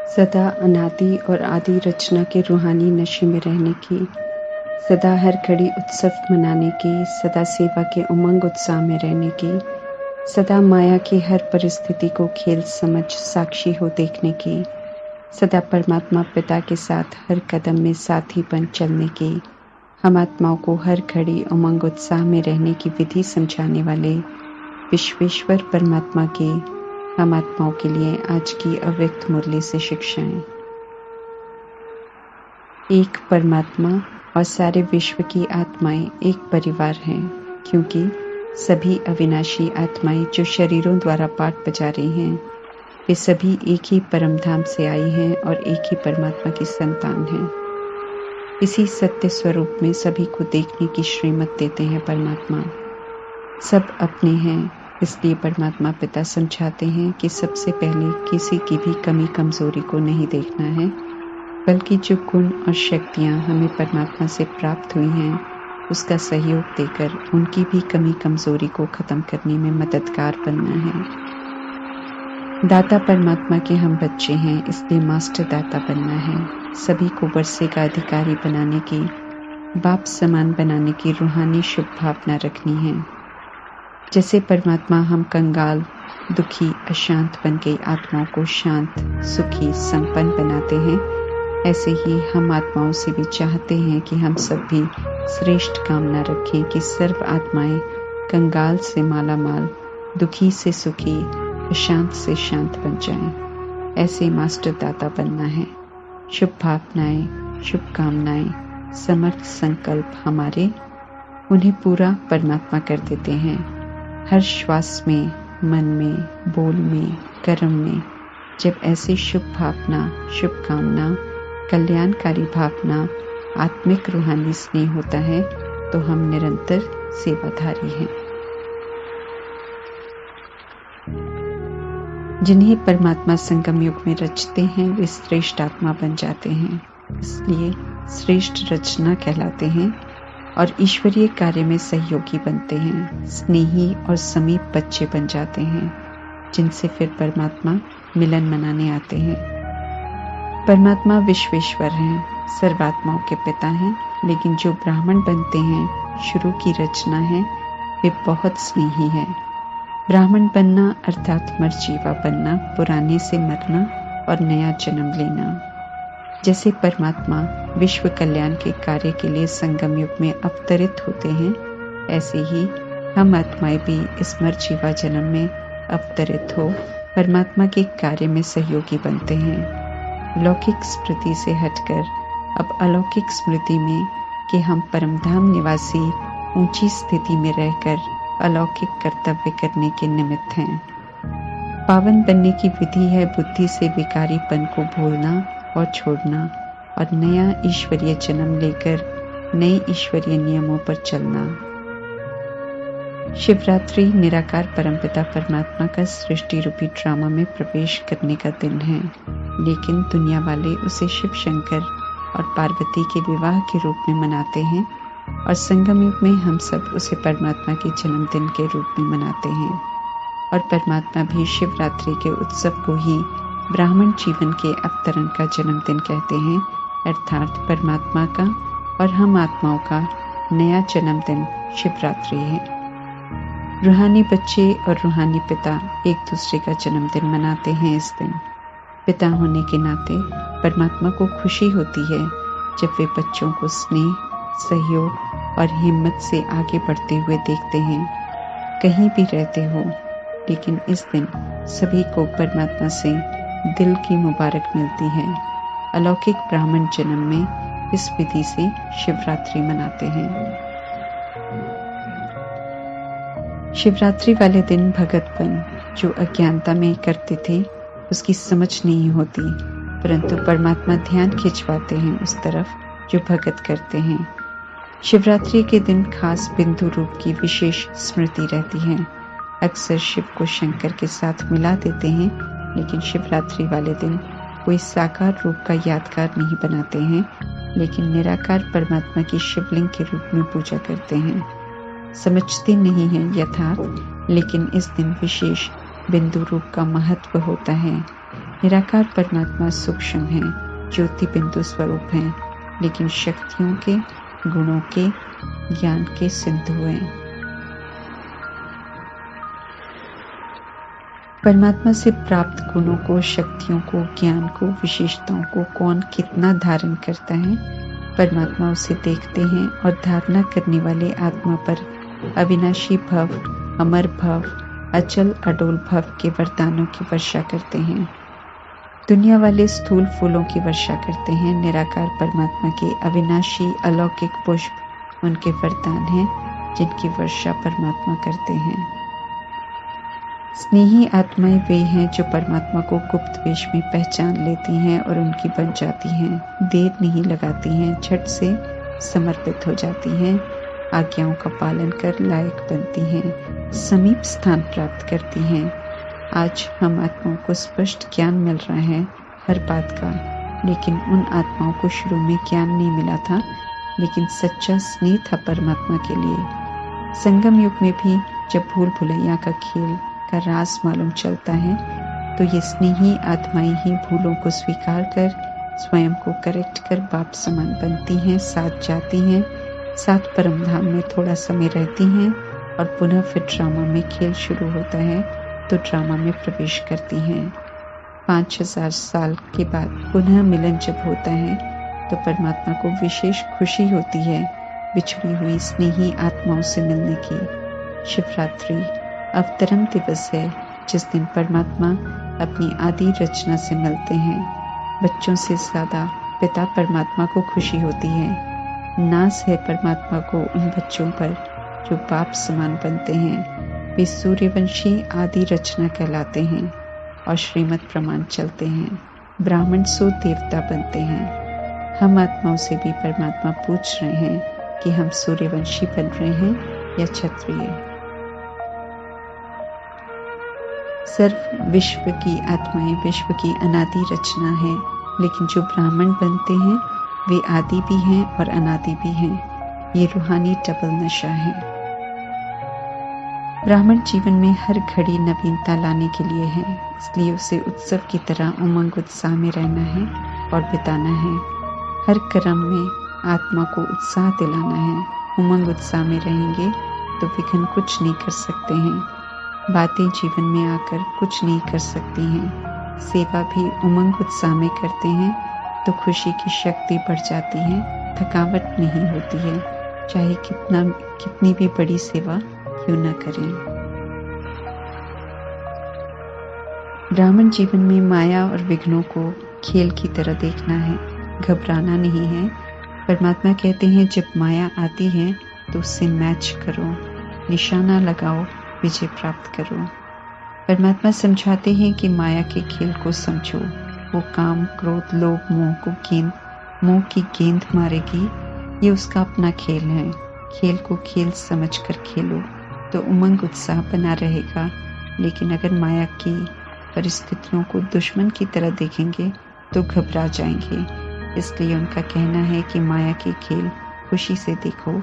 सदा अनादि और आदि रचना के रूहानी नशे में रहने की, सदा हर घड़ी उत्सव मनाने की, सदा सेवा के उमंग उत्साह में रहने की, सदा माया की हर परिस्थिति को खेल समझ साक्षी हो देखने की, सदा परमात्मा पिता के साथ हर कदम में साथीपन चलने की, हम आत्माओं को हर घड़ी उमंग उत्साह में रहने की विधि समझाने वाले विश्वेश्वर परमात्मा के हम आत्माओं के लिए आज की अव्यक्त मुरली से शिक्षाएं। एक परमात्मा और सारे विश्व की आत्माएं एक परिवार हैं, क्योंकि सभी अविनाशी आत्माएं जो शरीरों द्वारा पाठ बजा रही हैं, वे सभी एक ही परम धाम से आई हैं और एक ही परमात्मा की संतान हैं। इसी सत्य स्वरूप में सभी को देखने की श्रीमत देते हैं परमात्मा। सब अपने हैं, इसलिए परमात्मा पिता समझाते हैं कि सबसे पहले किसी की भी कमी कमजोरी को नहीं देखना है, बल्कि जो गुण और शक्तियां हमें परमात्मा से प्राप्त हुई हैं, उसका सहयोग देकर उनकी भी कमी कमजोरी को खत्म करने में मददगार बनना है। दाता परमात्मा के हम बच्चे हैं, इसलिए मास्टर दाता बनना है। सभी को वर्षे का अधिकारी बनाने की, बाप समान बनाने की रूहानी शुभ भावना रखनी है। जैसे परमात्मा हम कंगाल, दुखी, अशांत बन गई आत्माओं को शांत, सुखी, संपन्न बनाते हैं, ऐसे ही हम आत्माओं से भी चाहते हैं कि हम सब भी श्रेष्ठ कामना रखें कि सर्व आत्माएं कंगाल से माला माल, दुखी से सुखी, अशांत से शांत बन जाएं। ऐसे मास्टर दाता बनना है। शुभ भावनाएं, शुभकामनाएं, समर्थ संकल्प हमारे, उन्हें पूरा परमात्मा कर देते हैं। हर श्वास में, मन में, बोल में, कर्म में जब ऐसी शुभ भावना, शुभकामना, कल्याणकारी भावना, आत्मिक रूहानी स्नेह होता है, तो हम निरंतर सेवाधारी हैं। जिन्हें परमात्मा संगम युग में रचते हैं, वे श्रेष्ठ आत्मा बन जाते हैं, इसलिए श्रेष्ठ रचना कहलाते हैं और ईश्वरीय कार्य में सहयोगी बनते हैं। स्नेही और समीप बच्चे बन जाते हैं, जिनसे फिर परमात्मा मिलन मनाने आते हैं। परमात्मा विश्वेश्वर हैं, सर्वात्माओं के पिता हैं, लेकिन जो ब्राह्मण बनते हैं, शुरू की रचना है, वे बहुत स्नेही हैं। ब्राह्मण बनना अर्थात मरजीवा बनना, पुराने से मरना और नया जन्म लेना। जैसे परमात्मा विश्व कल्याण के कार्य के लिए संगम युग में अवतरित होते हैं, ऐसे ही हम आत्माएं भी इस मरजीवा जन्म में अवतरित हो परमात्मा के कार्य में सहयोगी बनते हैं। लौकिक स्मृति से हटकर अब अलौकिक स्मृति में कि हम परमधाम निवासी ऊंची स्थिति में रहकर अलौकिक कर्तव्य करने के निमित्त हैं। पावन बनने की विधि है बुद्धि से विकारीपन को भूलना और छोड़ना और नया ईश्वरीय जन्म लेकर नए ईश्वरीय नियमों पर चलना। शिवरात्रि निराकार परमपिता परमात्मा का सृष्टि रूपी ड्रामा में प्रवेश करने का दिन है, लेकिन दुनिया वाले उसे शिव शंकर और पार्वती के विवाह के रूप में मनाते हैं और संगम युग में हम सब उसे परमात्मा के जन्मदिन के रूप में मनाते हैं। और परमात्मा भी शिवरात्रि के उत्सव को ही ब्राह्मण जीवन के अवतरण का जन्मदिन कहते हैं, अर्थात परमात्मा का और हम आत्माओं का नया जन्मदिन शिवरात्रि है। रूहानी बच्चे और रूहानी पिता एक दूसरे का जन्मदिन मनाते हैं। इस दिन पिता होने के नाते परमात्मा को खुशी होती है जब वे बच्चों को स्नेह, सहयोग और हिम्मत से आगे बढ़ते हुए देखते हैं। कहीं भी रहते हो, लेकिन इस दिन सभी को परमात्मा से दिल की मुबारक मिलती है। अलौकिक ब्राह्मण जन्म में इस विधि से शिवरात्रि मनाते हैं। शिवरात्रि वाले दिन भगतपन जो अज्ञानता में करते थे, उसकी समझ नहीं होती, परंतु परमात्मा ध्यान खिंचवाते हैं उस तरफ जो भगत करते हैं। शिवरात्रि के दिन खास बिंदु रूप की विशेष स्मृति रहती है। अक्सर शिव को शंकर के साथ मिला देते हैं, लेकिन शिवरात्रि वाले दिन कोई साकार रूप का यादगार नहीं बनाते हैं, लेकिन निराकार परमात्मा की शिवलिंग के रूप में पूजा करते हैं। समझते नहीं हैं यथार्थ, लेकिन इस दिन विशेष बिंदु रूप का महत्व होता है। निराकार परमात्मा सूक्ष्म है, ज्योति बिंदु स्वरूप है, लेकिन शक्तियों के, गुणों के, ज्ञान के सिंधु हैं। परमात्मा से प्राप्त गुणों को, शक्तियों को, ज्ञान को, विशेषताओं को कौन कितना धारण करता है, परमात्मा उसे देखते हैं और धारणा करने वाले आत्मा पर अविनाशी भव, अमर भव, अचल अडोल भव के वरदानों की वर्षा करते हैं। दुनिया वाले स्थूल फूलों की वर्षा करते हैं, निराकार परमात्मा के अविनाशी अलौकिक पुष्प उनके वरदान हैं जिनकी वर्षा परमात्मा करते हैं। स्नेही आत्माएं वे हैं जो परमात्मा को गुप्त वेश में पहचान लेती हैं और उनकी बन जाती हैं, देर नहीं लगाती हैं, झट से समर्पित हो जाती हैं, आज्ञाओं का पालन कर लायक बनती हैं, समीप स्थान प्राप्त करती हैं। आज हम आत्माओं को स्पष्ट ज्ञान मिल रहा है हर बात का, लेकिन उन आत्माओं को शुरू में ज्ञान नहीं मिला था, लेकिन सच्चा स्नेह था परमात्मा के लिए। संगम युग में भी जब भूल भुलैया का खेल का राज मालूम चलता है, तो ये स्नेही आत्माएं ही भूलों को स्वीकार कर स्वयं को करेक्ट कर बाप समान बनती हैं, साथ जाती हैं, साथ परम धाम में थोड़ा समय रहती हैं और पुनः फिर ड्रामा में खेल शुरू होता है तो ड्रामा में प्रवेश करती हैं। 5000 साल के बाद पुनः मिलन जब होता है तो परमात्मा को विशेष खुशी होती है बिछड़ी हुई स्नेही आत्माओं से मिलने की। शिवरात्रि अवतरण दिवस है जिस दिन परमात्मा अपनी आदि रचना से मिलते हैं। बच्चों से ज्यादा पिता परमात्मा को खुशी होती है। नाज है परमात्मा को उन बच्चों पर जो बाप समान बनते हैं। वे सूर्यवंशी आदि रचना कहलाते हैं और श्रीमत प्रमाण चलते हैं। ब्राह्मण सो देवता बनते हैं। हम आत्माओं से भी परमात्मा पूछ रहे हैं कि हम सूर्यवंशी बन रहे हैं या क्षत्रिय। सर्व विश्व की आत्माएं विश्व की अनादि रचना है, लेकिन जो ब्राह्मण बनते हैं वे आदि भी हैं और अनादि भी हैं। ये रूहानी डबल नशा है। ब्राह्मण जीवन में हर घड़ी नवीनता लाने के लिए है, इसलिए उसे उत्सव की तरह उमंग उत्साह में रहना है और बिताना है। हर कर्म में आत्मा को उत्साह दिलाना है। उमंग उत्साह में रहेंगे तो विघ्न कुछ नहीं कर सकते हैं। बातें जीवन में आकर कुछ नहीं कर सकती हैं। सेवा भी उमंग उत्साह में करते हैं तो खुशी की शक्ति बढ़ जाती है, थकावट नहीं होती है, चाहे कितनी भी बड़ी सेवा क्यों न करें। ब्राह्मण जीवन में माया और विघ्नों को खेल की तरह देखना है, घबराना नहीं है। परमात्मा कहते हैं जब माया आती है तो उससे मैच करो, निशाना लगाओ, विजय प्राप्त करो। परमात्मा समझाते हैं कि माया के खेल को समझो। वो काम, क्रोध, लोभ, मोह की गेंद मारेगी। ये उसका अपना खेल है। खेल को खेल समझकर खेलो तो उमंग उत्साह बना रहेगा। लेकिन अगर माया की परिस्थितियों को दुश्मन की तरह देखेंगे तो घबरा जाएंगे। इसलिए उनका कहना है कि माया के खेल खुशी से देखो,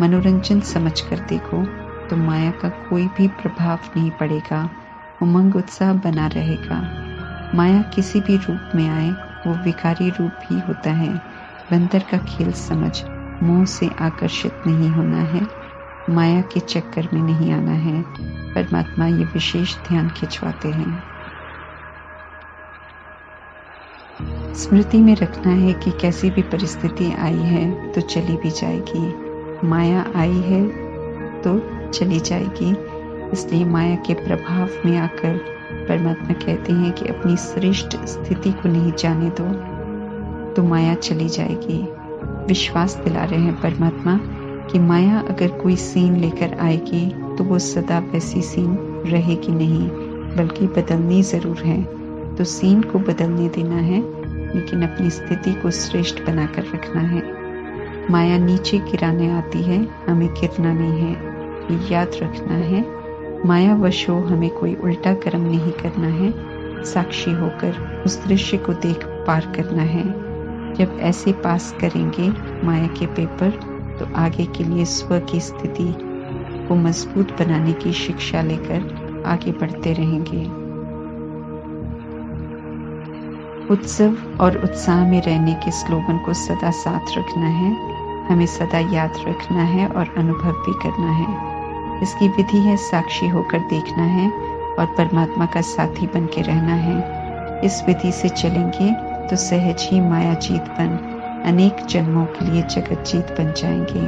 मनोरंजन समझकर देखो तो माया का कोई भी प्रभाव नहीं पड़ेगा, उमंग उत्साह बना रहेगा। माया किसी भी रूप में आए वो विकारी रूप ही होता है। बंदर का खेल समझ, मोह से आकर्षित नहीं होना है, माया के चक्कर में नहीं आना है। परमात्मा ये विशेष ध्यान खिंचवाते हैं। स्मृति में रखना है कि कैसी भी परिस्थिति आई है तो चली भी जाएगी। माया आई है तो चली जाएगी। इसलिए माया के प्रभाव में आकर परमात्मा कहते हैं कि अपनी श्रेष्ठ स्थिति को नहीं जाने दो तो माया चली जाएगी। विश्वास दिला रहे हैं परमात्मा कि माया अगर कोई सीन लेकर आएगी तो वो सदा वैसी सीन रहेगी नहीं, बल्कि बदलनी जरूर है। तो सीन को बदलने देना है, लेकिन अपनी स्थिति को श्रेष्ठ बनाकर रखना है। माया नीचे गिराने आती है, हमें गिरना नहीं है, ये याद रखना है। माया वश हो हमें कोई उल्टा कर्म नहीं करना है, साक्षी होकर उस दृश्य को देख पार करना है। जब ऐसे पास करेंगे माया के पेपर तो आगे के लिए स्व की स्थिति को मजबूत बनाने की शिक्षा लेकर आगे बढ़ते रहेंगे। उत्सव और उत्साह में रहने के स्लोगन को सदा साथ रखना है, हमें सदा याद रखना है और अनुभव भी करना है। इसकी विधि है साक्षी होकर देखना है और परमात्मा का साथी बन के रहना है। इस विधि से चलेंगे तो सहज ही मायाजीत बन अनेक जन्मों के लिए जगत जीत बन जाएंगे।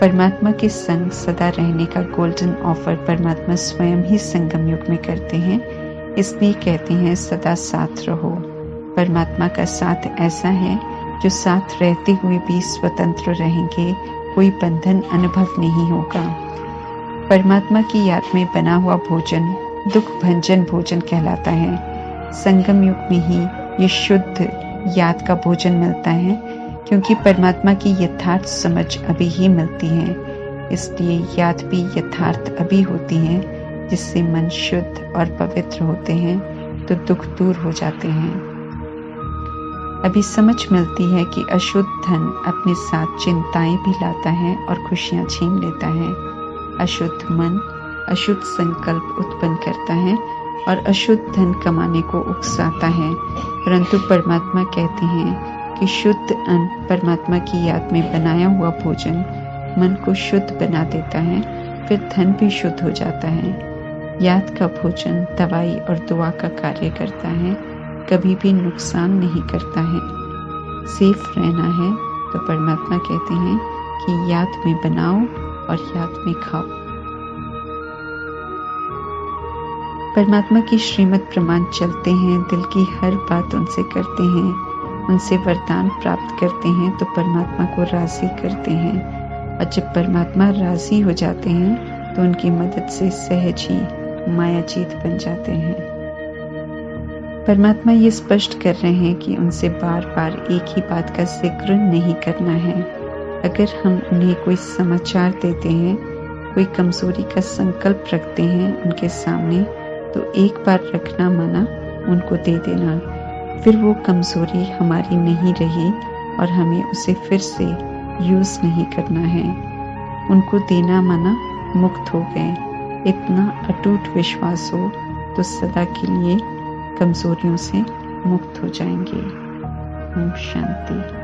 परमात्मा के संग सदा रहने का गोल्डन ऑफर परमात्मा स्वयं ही संगम युग में करते हैं, इसलिए कहते हैं सदा साथ रहो। परमात्मा का साथ ऐसा है जो साथ रहते हुए भी स्वतंत्र रहेंगे, कोई बंधन अनुभव नहीं होगा। परमात्मा की याद में बना हुआ भोजन दुख भंजन भोजन कहलाता है। संगम युग में ही ये शुद्ध याद का भोजन मिलता है, क्योंकि परमात्मा की यथार्थ समझ अभी ही मिलती है। इसलिए याद भी यथार्थ अभी होती है, जिससे मन शुद्ध और पवित्र होते हैं तो दुख दूर हो जाते हैं। अभी समझ मिलती है कि अशुद्ध धन अपने साथ चिंताएं भी लाता है और खुशियां छीन लेता है। अशुद्ध मन अशुद्ध संकल्प उत्पन्न करता है और अशुद्ध धन कमाने को उकसाता है, परंतु परमात्मा कहते हैं कि शुद्ध अन्न परमात्मा की याद में बनाया हुआ भोजन मन को शुद्ध बना देता है, फिर धन भी शुद्ध हो जाता है। याद का भोजन दवाई और दुआ का कार्य करता है, कभी भी नुकसान नहीं करता है। सेफ रहना है तो परमात्मा कहते हैं कि याद में बनाओ और याद में खाओ। परमात्मा की श्रीमत प्रमाण चलते हैं, दिल की हर बात उनसे करते हैं, उनसे वरदान प्राप्त करते हैं तो परमात्मा को राजी करते हैं, और जब परमात्मा राजी हो जाते हैं तो उनकी मदद से सहज ही मायाजीत बन जाते हैं। परमात्मा ये स्पष्ट कर रहे हैं कि उनसे बार बार एक ही बात का जिक्र नहीं करना है। अगर हम उन्हें कोई समाचार देते हैं, कोई कमजोरी का संकल्प रखते हैं उनके सामने, तो एक बार रखना माना उनको दे देना, फिर वो कमजोरी हमारी नहीं रही और हमें उसे फिर से यूज नहीं करना है। उनको देना माना मुक्त हो गए। इतना अटूट विश्वास हो तो सदा के लिए कमजोरियों से मुक्त हो जाएंगे। ओम शांति।